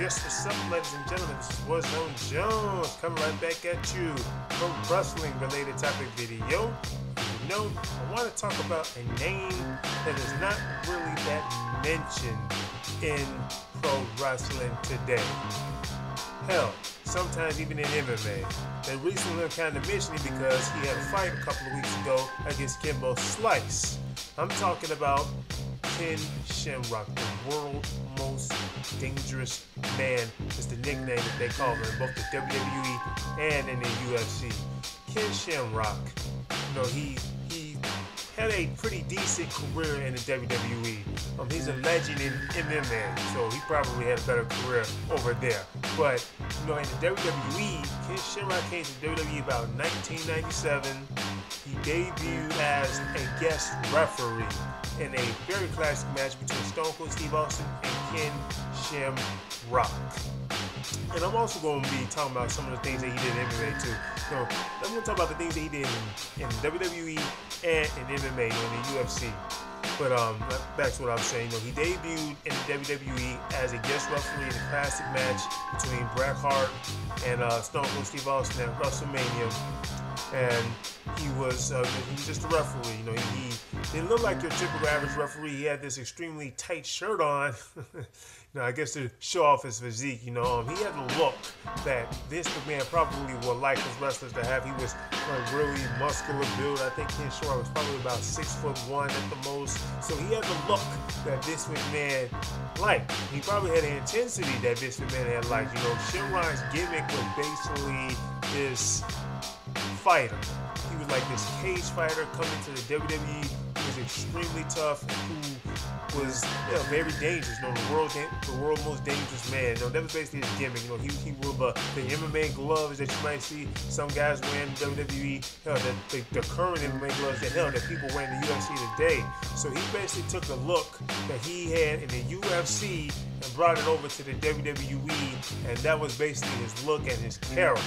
Yes, what's up, ladies and gentlemen? This is What's Known Jones coming right back at you from wrestling-related topic video. You know, I want to talk about a name that is not really that mentioned in pro wrestling today. Hell, sometimes even in MMA. They recently kind of mentioned it because he had a fight a couple of weeks ago against Kimbo Slice. I'm talking about Ken Shamrock, the world's most dangerous man is the nickname that they call him in both the WWE and in the UFC. Ken Shamrock, you know, he had a pretty decent career in the WWE. He's a legend in MMA, so he probably had a better career over there. But, you know, in the WWE, Ken Shamrock came to the WWE about 1997. He debuted as a guest referee in a very classic match between Stone Cold Steve Austin and Ken Shamrock. And I'm also going to be talking about some of the things that he did in MMA too. So I'm going to talk about the things that he did in WWE and in MMA, in the UFC. But back to what I was saying. You know, he debuted in the WWE as a guest referee in a classic match between Bret Hart and Stone Cold Steve Austin at WrestleMania. And he was just a referee. You know, he didn't look like your typical average referee. He had this extremely tight shirt on. You know, I guess to show off his physique. You know, he had a look that Vince McMahon probably would like his wrestlers to have. He was a really muscular build. I think Ken Shamrock was probably about 6'1" at the most. So he had the look that Vince McMahon liked. He probably had the intensity that Vince McMahon had liked. You know, Shamrock's gimmick was basically this fighter. He was like this cage fighter coming to the WWE who was extremely tough and who was very dangerous. You know, the world's most dangerous man. You know, that was basically his gimmick. You know, he wore the MMA gloves that you might see some guys wearing in WWE. Hell, the current MMA gloves that people wear in the UFC today. So he basically took a look that he had in the UFC and brought it over to the WWE, and that was basically his look and his character.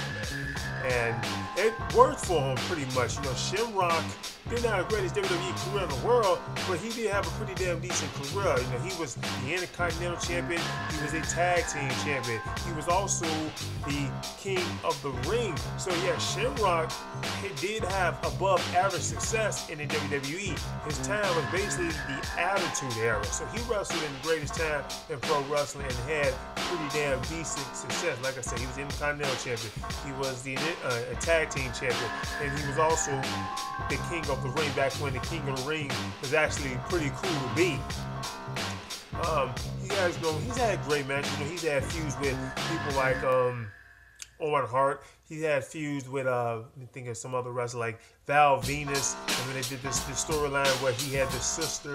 And it worked for him pretty much. You know, Shamrock didn't have the greatest WWE career in the world, but he did have a pretty damn decent career. You know, he was the Intercontinental Champion. He was a Tag Team Champion. He was also the King of the Ring. So yeah, Shamrock did have above average success in the WWE. His time was basically the Attitude Era. So he wrestled in the greatest time in pro wrestling and had pretty damn decent success. Like I said, he was the Intercontinental Champion. He was the Tag Team Champion, and he was also the King of the Ring back when the King of the Ring was actually pretty cool to be. He's had great matches. You know, he's had feuds with people like Owen Hart. He had feuds with let me think of some other wrestlers like Val Venus, and then they did this storyline where he had this sister,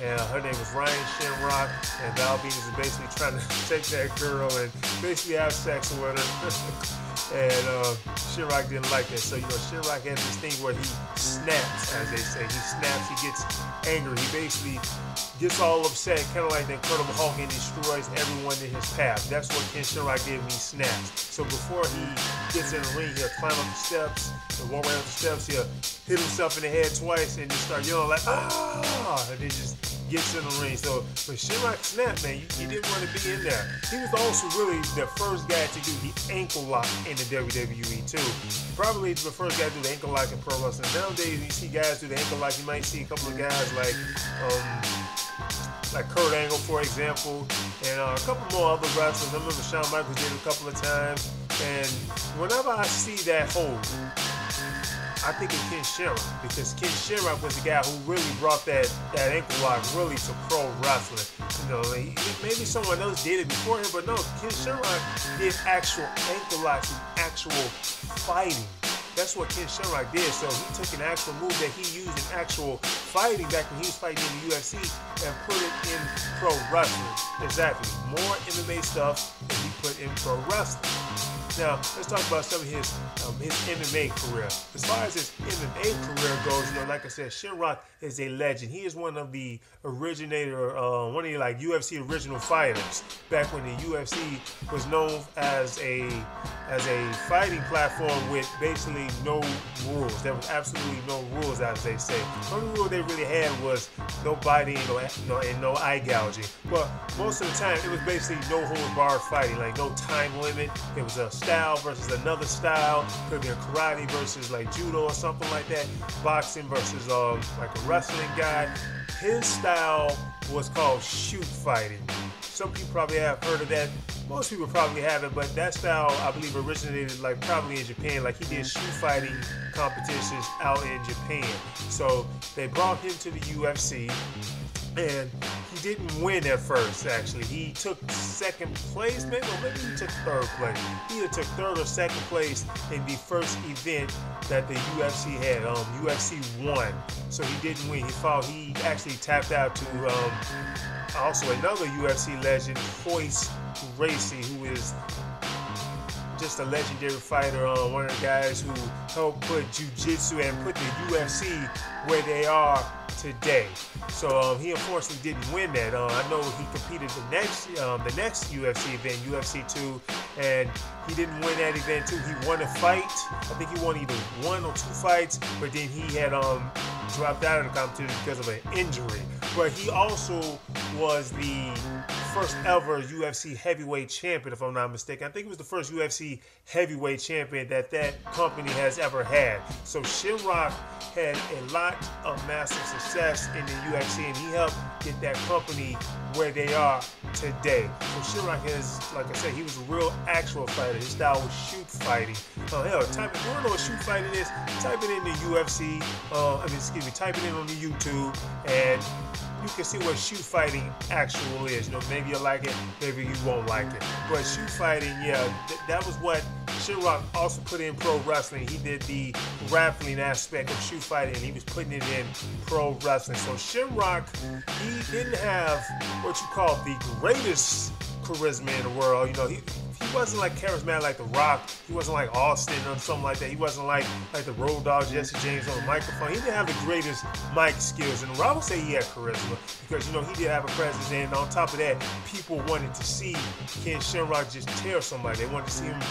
and her name was Ryan Shamrock, and Val Venus is basically trying to take that girl and basically have sex with her. And Shamrock didn't like that. So, you know, Shamrock has this thing where he snaps, as they say. He snaps, he gets angry. He basically gets all upset, kind of like the Incredible Hulk, and destroys everyone in his path. That's what Ken Shamrock did when he snaps. So before he gets in the ring, he'll climb up the steps and walk around the steps. He'll hit himself in the head twice and just start yelling like, ah! And then just gets in the ring. So when Shamrock snapped, man, you didn't want to be in there. He was also really the first guy to do the ankle lock in the WWE too. Probably the first guy to do the ankle lock in pro wrestling. Nowadays, you see guys do the ankle lock. You might see a couple of guys like Kurt Angle, for example, and a couple more other wrestlers. I remember Shawn Michaels did it a couple of times. And whenever I see that hold, I think of Ken Shamrock, because Ken Shamrock was the guy who really brought that ankle lock really to pro wrestling. You know, maybe someone else did it before him, but no, Ken Shamrock did actual ankle locks and actual fighting. That's what Ken Shamrock did. So he took an actual move that he used in actual fighting back when he was fighting in the UFC and put it in pro wrestling. Exactly. More MMA stuff than he put in pro wrestling. Now, let's talk about some of his MMA career. As far as his MMA career goes, like I said, Shamrock is a legend. He is one of the originator, one of the UFC original fighters. Back when the UFC was known as a fighting platform with basically no rules. There was absolutely no rules, as they say. The only rule they really had was no biting and no eye gouging. But most of the time, it was basically no holds barred fighting, like no time limit. It was a style versus another style. Could be a karate versus like judo or something like that. Boxing versus like a wrestling guy. His style was called shoot fighting. Some people probably have heard of that. Most people probably haven't, but that style, I believe, originated like probably in Japan. Like he did shoot fighting competitions out in Japan. So they brought him to the UFC, and he didn't win at first, actually. He took second place, maybe he took third place. He either took third or second place in the first event that the UFC had, UFC 1. So he didn't win. He actually tapped out to also another UFC legend, Hoist Gracie, who is just a legendary fighter, one of the guys who helped put jiu-jitsu and put the UFC where they are today. So he unfortunately didn't win that. I know he competed the next UFC event, UFC 2, and he didn't win that event too. He won a fight. I think he won either 1 or 2 fights, but then he had dropped out of the competition because of an injury. But he also was the first ever UFC heavyweight champion, if I'm not mistaken. I think it was the first UFC heavyweight champion that company has ever had. So Shamrock had a lot of massive success in the UFC, and he helped get that company where they are today. So Shamrock is, like I said, he was a real actual fighter. His style was shoot fighting. Hell, if you want to know what shoot fighting is, type it in the UFC, type it in on the YouTube, and you can see what shoot fighting actual is. Maybe you'll like it, maybe you won't like it. But shoot fighting, yeah, that was what Shamrock also put in pro wrestling. He did the grappling aspect of shoot fighting, and he was putting it in pro wrestling. So Shamrock, he didn't have what you call the greatest charisma in the world. He wasn't like charismatic like The Rock. He wasn't like Austin or something like that. He wasn't like the Road Dogg, Jesse James on the microphone. He didn't have the greatest mic skills. And I would say he had charisma because, he did have a presence. And on top of that, people wanted to see Ken Shamrock just tear somebody. They wanted to see him,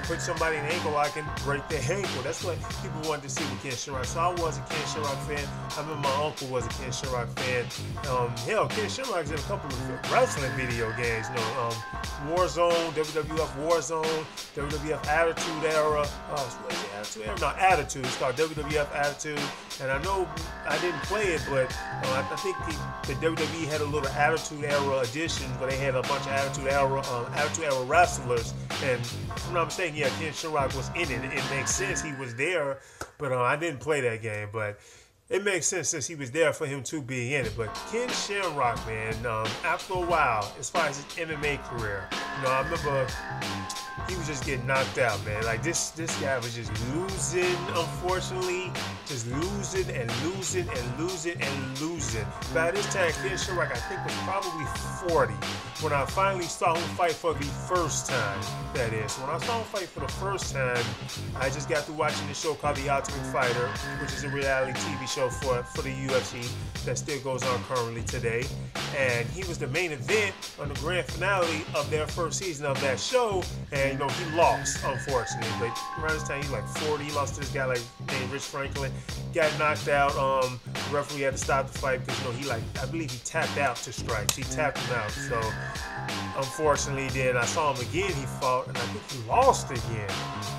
put somebody in an ankle lock and break their ankle. That's what people wanted to see with Ken Shamrock. So I was a Ken Shamrock fan. I remember my uncle was a Ken Shamrock fan. Ken Shamrock's in a couple of wrestling video games. Warzone, WWF Warzone, WWF Attitude Era. What is it? Attitude Era? No, Attitude. It's called WWF Attitude. And I know I didn't play it, but I think the WWE had a little Attitude Era edition where they had a bunch of Attitude Era wrestlers. And if I'm not mistaken, yeah, Ken Shamrock was in it. It makes sense he was there, but I didn't play that game. But it makes sense since he was there for him to be in it. But Ken Shamrock, man, after a while, as far as his MMA career, I remember he was just getting knocked out, man. Like this guy was just losing, unfortunately, just losing and losing and losing and losing. By this time, Ken Shamrock, I think, was probably 40 when I finally saw him fight for the first time. That is, when I saw him fight for the first time, I just got through watching this show called The Ultimate Fighter, which is a reality TV show for the UFC that still goes on currently today. And he was the main event on the grand finale of their first season of that show. And he lost, unfortunately. But around this time, he's like 40. He lost to this guy named Rich Franklin. Got knocked out. The referee had to stop the fight because I believe he tapped out to strikes. He tapped him out. So unfortunately, then I saw him again. He fought, and I think he lost again.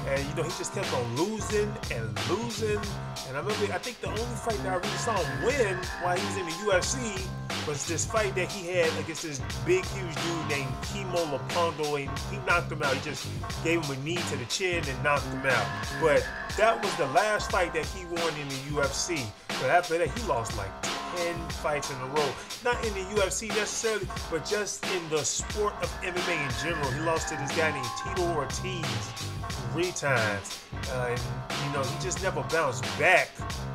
And he just kept on losing and losing. And I think the only fight that I really saw him win while he was in the UFC was this fight that he had against this big, huge dude named Kimo Leopoldo, and he knocked him out. He just gave him a knee to the chin and knocked him out. But that was the last fight that he won in the UFC. But after that, he lost like 10 fights in a row. Not in the UFC necessarily, but just in the sport of MMA in general. He lost to this guy named Tito Ortiz 3 times. And he just never bounced back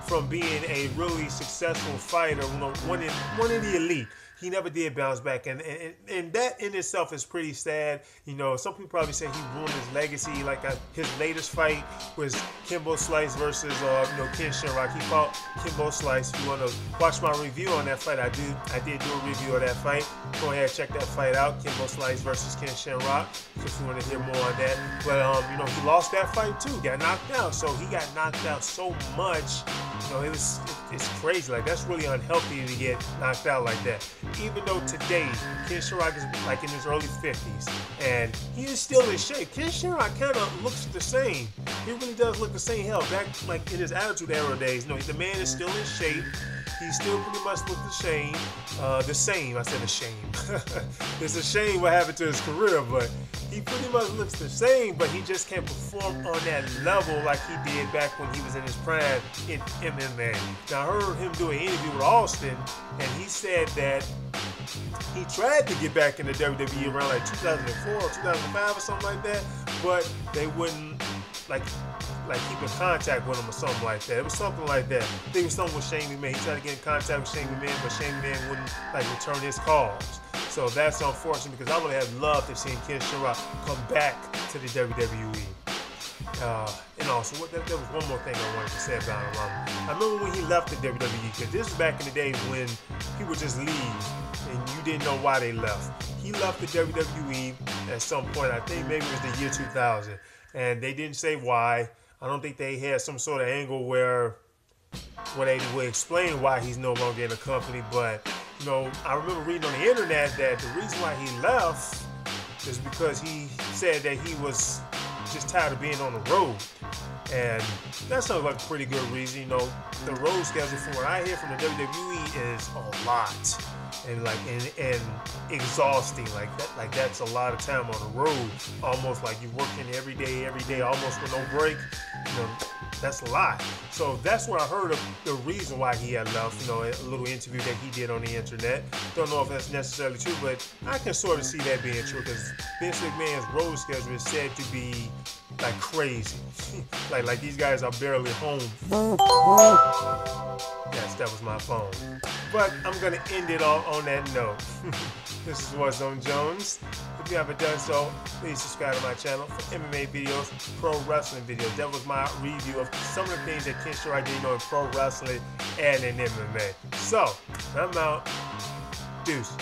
from being a really successful fighter, one in the elite. he never did bounce back, and that in itself is pretty sad. You know, some people probably say he ruined his legacy. Like his latest fight was Kimbo Slice versus Ken Shamrock. He fought Kimbo Slice. If you want to watch my review on that fight, I did do a review of that fight. Go ahead, check that fight out, Kimbo Slice versus Ken Shamrock, if you want to hear more on that. But you know, he lost that fight too, got knocked out. So he got knocked out so much. You know, it's crazy. Like, that's really unhealthy to get knocked out like that. Even though today Ken Shamrock is like in his early 50s and he is still in shape. Ken Shamrock kind of looks the same. He really does look the same. Hell, back like in his Attitude Era days, you know, the man is still in shape. He still pretty much looks the same. I said a shame. It's a shame what happened to his career, but he pretty much looks the same, but he just can't perform on that level like he did back when he was in his prime in MMA. Now, I heard him do an interview with Austin, and he said that he tried to get back in the WWE around like 2004 or 2005 or something like that, but they wouldn't like keep in contact with him or something like that. It was something like that. I think it was something with Shane McMahon. He tried to get in contact with Shane McMahon, but Shane McMahon wouldn't like return his calls. So that's unfortunate because I would have loved to see Ken Shamrock come back to the WWE. And also, there was one more thing I wanted to say about him. I remember when he left the WWE, because this was back in the day when people just leave and you didn't know why they left. He left the WWE at some point. I think maybe it was the year 2000, and they didn't say why. I don't think they had some sort of angle where they would explain why he's no longer in the company. But, you know, I remember reading on the internet that the reason why he left is because he said that he was just tired of being on the road. And that sounds like a pretty good reason. You know, the road schedule, from what I hear from the WWE, is a lot. And exhausting. Like that's a lot of time on the road. Almost like you're working every day, almost with no break. You know, that's a lot. So that's what I heard of the reason why he had left. You know, a little interview that he did on the internet. Don't know if that's necessarily true, but I can sort of see that being true because Vince McMahon's road schedule is said to be like crazy. like these guys are barely home. Yes, that was my phone. But I'm gonna end it all on that note. This is What's on Jones. If you haven't done so, please subscribe to my channel for MMA videos, pro wrestling videos. That was my review of some of the things that Ken Shamrock did in pro wrestling and in MMA. So, I'm out. Deuce.